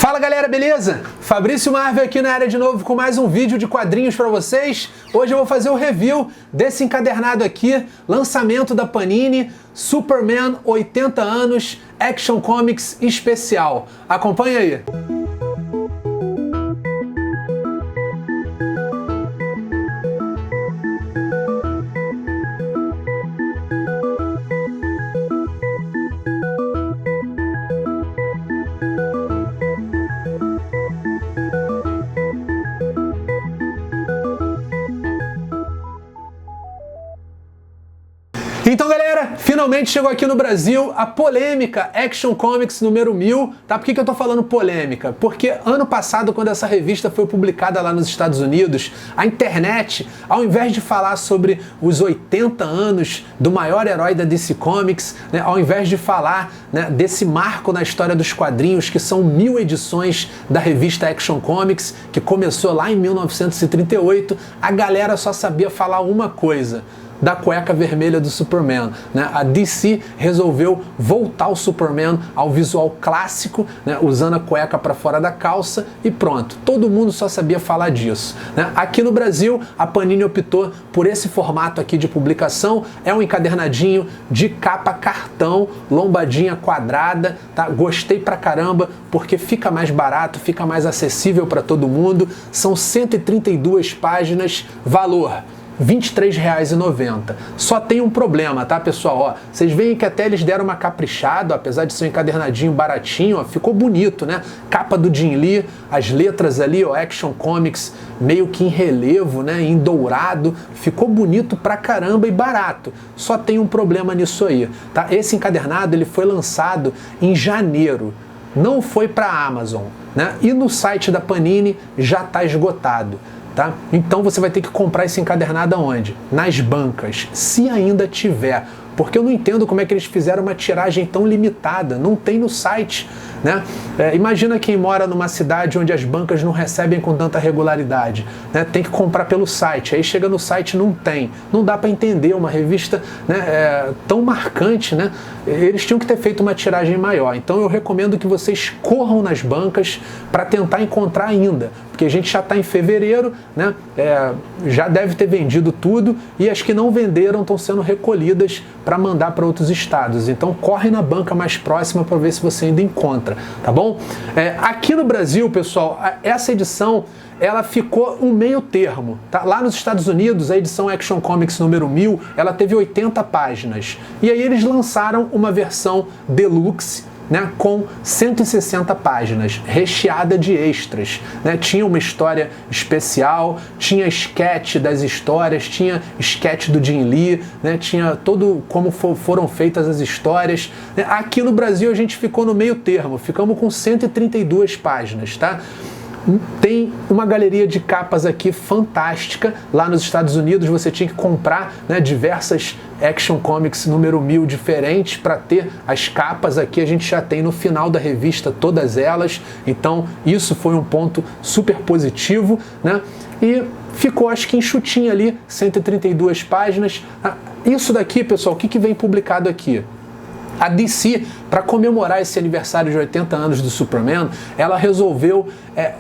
Fala galera, beleza? Fabrício Marvel aqui na área de novo com mais um vídeo de quadrinhos para vocês. Hoje eu vou fazer o review desse encadernado aqui, lançamento da Panini, Superman 80 anos, Action Comics especial. Acompanha aí. Então galera, finalmente chegou aqui no Brasil a polêmica Action Comics número 1000, tá? Por que eu tô falando polêmica? Porque ano passado, quando essa revista foi publicada lá nos Estados Unidos, a internet, ao invés de falar sobre os 80 anos do maior herói da DC Comics, né, ao invés de falar, né, desse marco na história dos quadrinhos, que são 1000 edições da revista Action Comics, que começou lá em 1938, a galera só sabia falar uma coisa: da cueca vermelha do Superman, né? A DC resolveu voltar o Superman ao visual clássico, né? Usando a cueca para fora da calça e pronto. Todo mundo só sabia falar disso, né? Aqui no Brasil, a Panini optou por esse formato aqui de publicação. É um encadernadinho de capa cartão, lombadinha quadrada, tá? Gostei pra caramba porque fica mais barato, fica mais acessível para todo mundo. São 132 páginas, valor R$ 23,90. Só tem um problema, tá, pessoal? Ó, vocês veem que até eles deram uma caprichada, apesar de ser um encadernadinho baratinho, ó, ficou bonito, né? Capa do Jim Lee, as letras ali, ó, Action Comics, meio que em relevo, né? Em dourado, ficou bonito pra caramba e barato. Só tem um problema nisso aí, tá? Esse encadernado ele foi lançado em janeiro, não foi pra Amazon, né? E no site da Panini já tá esgotado. Tá? Então você vai ter que comprar esse encadernado aonde? Nas bancas, se ainda tiver. Porque eu não entendo como é que eles fizeram uma tiragem tão limitada, não tem no site, né? Imagina quem mora numa cidade onde as bancas não recebem com tanta regularidade, né? Tem que comprar pelo site, aí chega no site não tem, não dá para entender uma revista, né, tão marcante, né? Eles tinham que ter feito uma tiragem maior, então eu recomendo que vocês corram nas bancas para tentar encontrar ainda, porque a gente já está em fevereiro, né? Já deve ter vendido tudo e as que não venderam estão sendo recolhidas para mandar para outros estados. Então corre na banca mais próxima para ver se você ainda encontra, tá bom? Aqui no Brasil, pessoal, essa edição ela ficou um meio termo, tá? Lá nos Estados Unidos, a edição Action Comics número 1000, ela teve 80 páginas. E aí eles lançaram uma versão deluxe, né, com 160 páginas, recheada de extras, né? Tinha uma história especial, tinha sketch das histórias, tinha sketch do Jim Lee, né? Tinha todo como foram feitas as histórias, né? Aqui no Brasil a gente ficou no meio termo, ficamos com 132 páginas, tá? Tem uma galeria de capas aqui fantástica. Lá nos Estados Unidos você tinha que comprar, né, diversas Action Comics número 1000 diferentes para ter as capas. Aqui a gente já tem no final da revista todas elas, então isso foi um ponto super positivo, né? E ficou acho que enxutinho ali, 132 páginas. Isso daqui, pessoal, o que vem publicado aqui? A DC, para comemorar esse aniversário de 80 anos do Superman, ela resolveu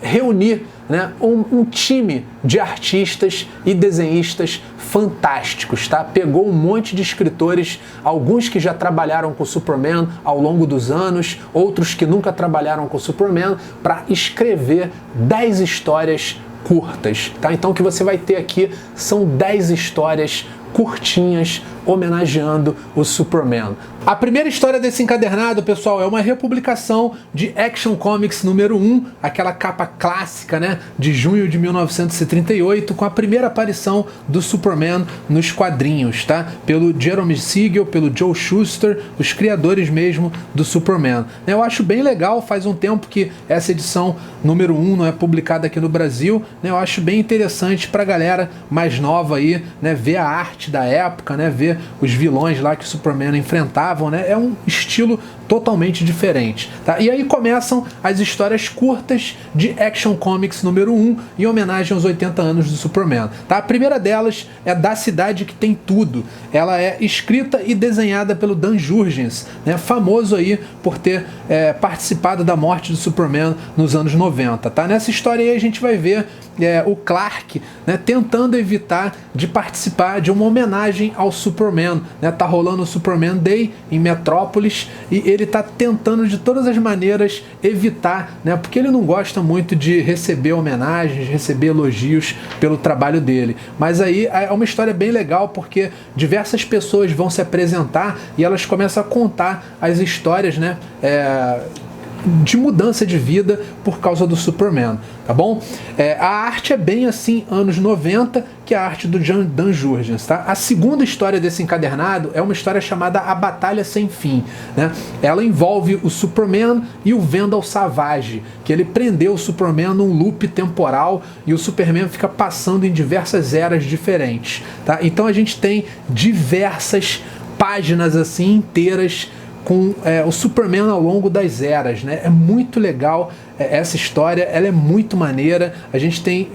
reunir, né, um time de artistas e desenhistas fantásticos, tá? Pegou um monte de escritores, alguns que já trabalharam com o Superman ao longo dos anos, outros que nunca trabalharam com o Superman, para escrever 10 histórias curtas, tá? Então o que você vai ter aqui são 10 histórias curtinhas homenageando o Superman. A primeira história desse encadernado, pessoal, é uma republicação de Action Comics número 1, aquela capa clássica, né, de junho de 1938, com a primeira aparição do Superman nos quadrinhos, tá? Pelo Jeremy Siegel, pelo Joe Shuster, os criadores mesmo do Superman. Eu acho bem legal, faz um tempo que essa edição número 1 não é publicada aqui no Brasil, né? Eu acho bem interessante pra galera mais nova aí, né, ver a arte da época, né, ver ver os vilões lá que o Superman enfrentavam, né? É um estilo totalmente diferente, tá? E aí começam as histórias curtas de Action Comics número 1, em homenagem aos 80 anos do Superman, tá? A primeira delas é Da Cidade que Tem Tudo. Ela é escrita e desenhada pelo Dan Jurgens, né? Famoso aí por ter participado da morte do Superman nos anos 90, tá? Nessa história aí a gente vai ver o Clark, né, tentando evitar de participar de uma homenagem ao Superman, né? Tá rolando o Superman Day em Metrópolis e ele tá tentando de todas as maneiras evitar, né? Porque ele não gosta muito de receber homenagens, receber elogios pelo trabalho dele. Mas aí é uma história bem legal porque diversas pessoas vão se apresentar e elas começam a contar as histórias, né? De mudança de vida por causa do Superman, tá bom? A arte é bem assim, anos 90, que é a arte do Dan Jurgens, tá? A segunda história desse encadernado é uma história chamada A Batalha Sem Fim, né? Ela envolve o Superman e o Vandal Savage, que ele prendeu o Superman num loop temporal e o Superman fica passando em diversas eras diferentes, tá? Então a gente tem diversas páginas assim inteiras com o Superman ao longo das eras, né? É muito legal essa história, ela é muito maneira. A gente tem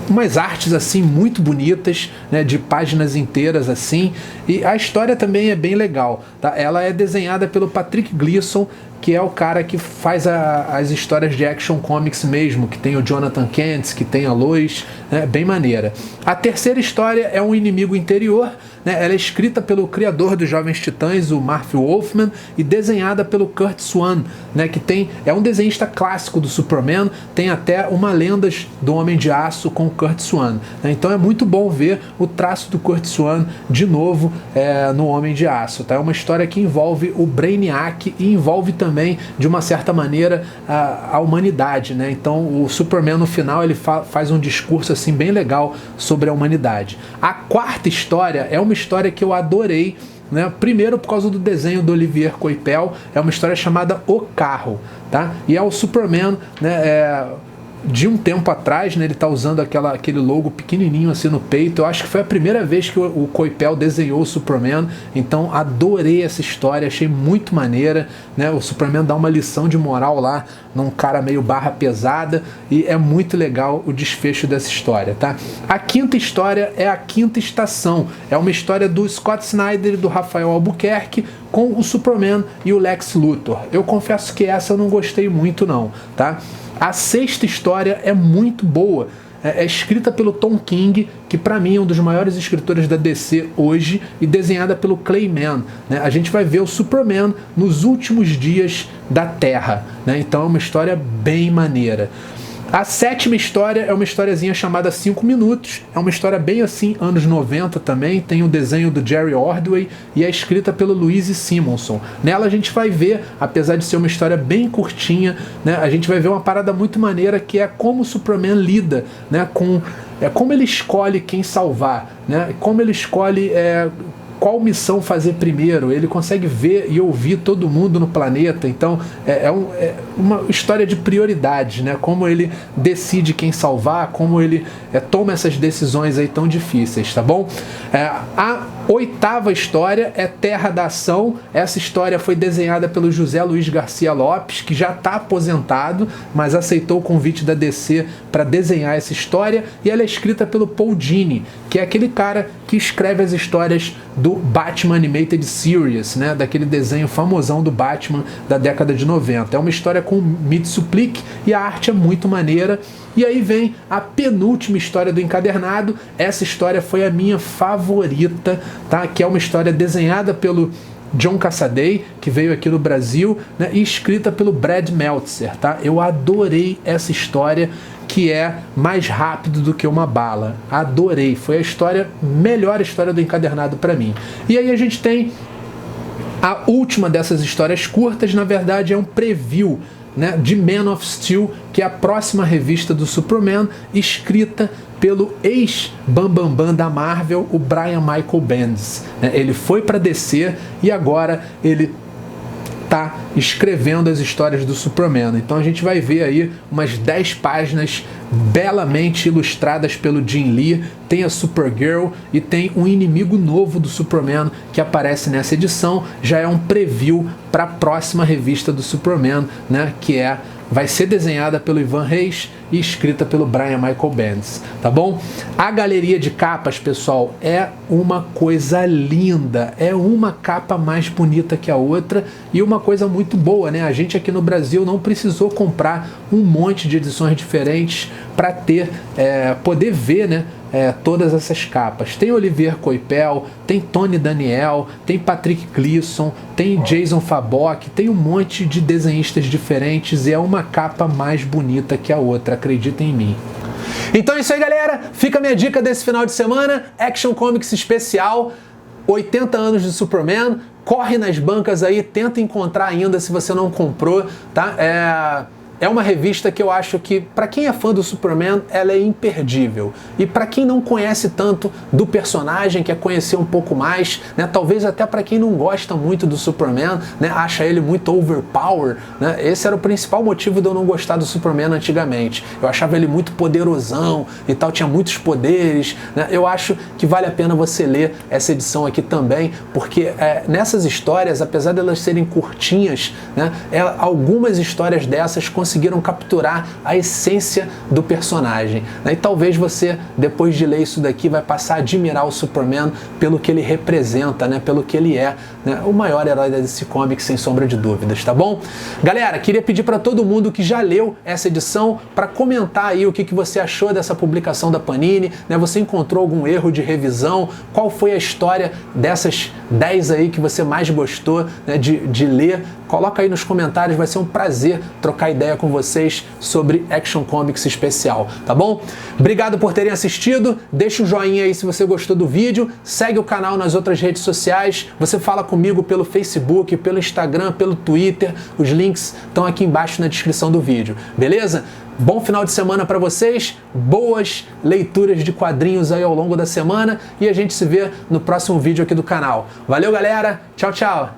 umas artes assim muito bonitas, né, de páginas inteiras assim, e a história também é bem legal, tá? Ela é desenhada pelo Patrick Gleason, que é o cara que faz as histórias de Action Comics mesmo, que tem o Jonathan Kent, que tem a Lois, né, bem maneira. A terceira história é Um Inimigo Interior, né? Ela é escrita pelo criador dos Jovens Titãs, o Marv Wolfman, e desenhada pelo Curt Swan, né, que é um desenhista clássico do Superman, tem até uma Lendas do Homem de Aço com o Curt Swan, né? Então é muito bom ver o traço do Curt Swan de novo no Homem de Aço, tá? É uma história que envolve o Brainiac e envolve também, de uma certa maneira, a humanidade, né? Então o Superman no final ele faz um discurso assim bem legal sobre a humanidade. A quarta história é uma história que eu adorei, né? Primeiro por causa do desenho do Olivier Coipel, é uma história chamada O Carro, tá? E é o Superman, né, de um tempo atrás, né, ele tá usando aquele logo pequenininho assim no peito. Eu acho que foi a primeira vez que o Coipel desenhou o Superman, então adorei essa história, achei muito maneira, né? O Superman dá uma lição de moral lá num cara meio barra pesada e é muito legal o desfecho dessa história, tá? A quinta história é A Quinta Estação, é uma história do Scott Snyder e do Rafael Albuquerque com o Superman e o Lex Luthor. Eu confesso que essa eu não gostei muito não, tá? A sexta história é muito boa, é escrita pelo Tom King, que para mim é um dos maiores escritores da DC hoje, e desenhada pelo Clay Mann, né? A gente vai ver o Superman nos últimos dias da Terra, né? Então é uma história bem maneira. A sétima história é uma historiazinha chamada 5 Minutos, é uma história bem assim, anos 90 também, tem o desenho do Jerry Ordway e é escrita pelo Louise Simonson. Nela a gente vai ver, apesar de ser uma história bem curtinha, né, a gente vai ver uma parada muito maneira que é como o Superman lida, né, como ele escolhe quem salvar, né, como ele escolhe qual missão fazer primeiro. Ele consegue ver e ouvir todo mundo no planeta, então é uma história de prioridades, né? Como ele decide quem salvar, como ele toma essas decisões aí tão difíceis, tá bom? A oitava história é Terra da Ação. Essa história foi desenhada pelo José Luiz Garcia Lopes, que já está aposentado, mas aceitou o convite da DC para desenhar essa história, e ela é escrita pelo Paul Dini, que é aquele cara que escreve as histórias do Batman Animated Series, né, daquele desenho famosão do Batman da década de 90. É uma história com Mitsuplik e a arte é muito maneira. E aí vem a penúltima história do encadernado. Essa história foi a minha favorita, tá? Que é uma história desenhada pelo John Cassaday, que veio aqui no Brasil, né, e escrita pelo Brad Meltzer, tá? Eu adorei essa história, que é Mais Rápido do que uma Bala. Adorei, foi melhor história do encadernado para mim. E aí a gente tem a última dessas histórias curtas, na verdade é um preview, né, de Man of Steel, que é a próxima revista do Superman, escrita pelo ex-Bambambam da Marvel, o Brian Michael Bendis. Ele foi para DC e agora ele está escrevendo as histórias do Superman. Então a gente vai ver aí umas 10 páginas belamente ilustradas pelo Jim Lee, tem a Supergirl e tem um inimigo novo do Superman que aparece nessa edição. Já é um preview para a próxima revista do Superman, né, que vai ser desenhada pelo Ivan Reis e escrita pelo Brian Michael Bendis, tá bom? A galeria de capas, pessoal, é uma coisa linda, é uma capa mais bonita que a outra e uma coisa muito boa, né? A gente aqui no Brasil não precisou comprar um monte de edições diferentes para poder ver, né? Todas essas capas. Tem Olivier Coipel, tem Tony Daniel, tem Patrick Gleason, tem Jason Fabok, tem um monte de desenhistas diferentes e é uma capa mais bonita que a outra, acreditem em mim. Então é isso aí, galera. Fica a minha dica desse final de semana, Action Comics especial, 80 anos de Superman. Corre nas bancas aí, tenta encontrar ainda se você não comprou, tá? É uma revista que eu acho que, para quem é fã do Superman, ela é imperdível. E para quem não conhece tanto do personagem, quer conhecer um pouco mais, né, talvez até para quem não gosta muito do Superman, né, acha ele muito overpower, né, esse era o principal motivo de eu não gostar do Superman antigamente. Eu achava ele muito poderosão e tal, tinha muitos poderes, né. Eu acho que vale a pena você ler essa edição aqui também, porque nessas histórias, apesar de elas serem curtinhas, né, algumas histórias dessas conseguiram capturar a essência do personagem, né? E talvez você, depois de ler isso daqui, vai passar a admirar o Superman pelo que ele representa, né? Pelo que ele é, né? O maior herói da DC Comics, sem sombra de dúvidas, tá bom? Galera, queria pedir para todo mundo que já leu essa edição para comentar aí o que você achou dessa publicação da Panini, né? Você encontrou algum erro de revisão? Qual foi a história dessas 10 aí que você mais gostou, né, de ler? Coloca aí nos comentários, vai ser um prazer trocar ideia com vocês sobre Action Comics especial, tá bom? Obrigado por terem assistido, deixa um joinha aí se você gostou do vídeo, segue o canal nas outras redes sociais, você fala comigo pelo Facebook, pelo Instagram, pelo Twitter, os links estão aqui embaixo na descrição do vídeo, beleza? Bom final de semana para vocês, boas leituras de quadrinhos aí ao longo da semana e a gente se vê no próximo vídeo aqui do canal. Valeu, galera, tchau, tchau!